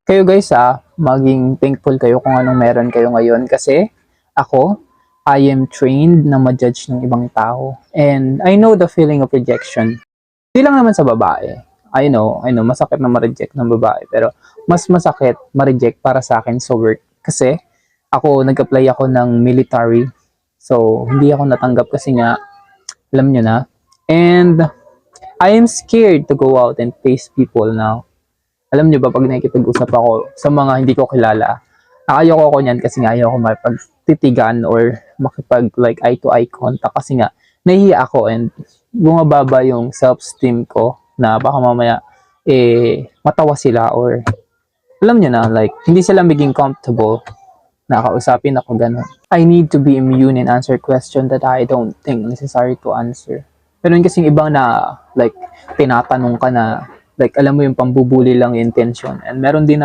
Kayo guys maging thankful kayo kung anong meron kayo ngayon kasi ako, I am trained na ma-judge ng ibang tao. And I know the feeling of rejection. Hindi lang naman sa babae. I know, masakit na ma-reject ng babae. Pero mas masakit ma-reject para sa akin sa work. Kasi ako, nag-apply ako ng military. So, hindi ako natanggap kasi nga, alam nyo na. And I am scared to go out and face people now. Alam nyo ba, pag nakikipag-usap ako sa mga hindi ko kilala, ayoko ko niyan kasi nga ayoko makipagtitigan or makipag like eye to eye contact kasi nga nahihiya ako and bumababa yung self-esteem ko na baka mamaya matawa sila or alam nyo na, like hindi sila maging comfortable na kausapin ako ganun. I need to be immune and answer question that I don't think necessary to answer. Pero yun kasing ibang na like tinatanong ka na like alam mo yung pambubuli lang yung intention and meron din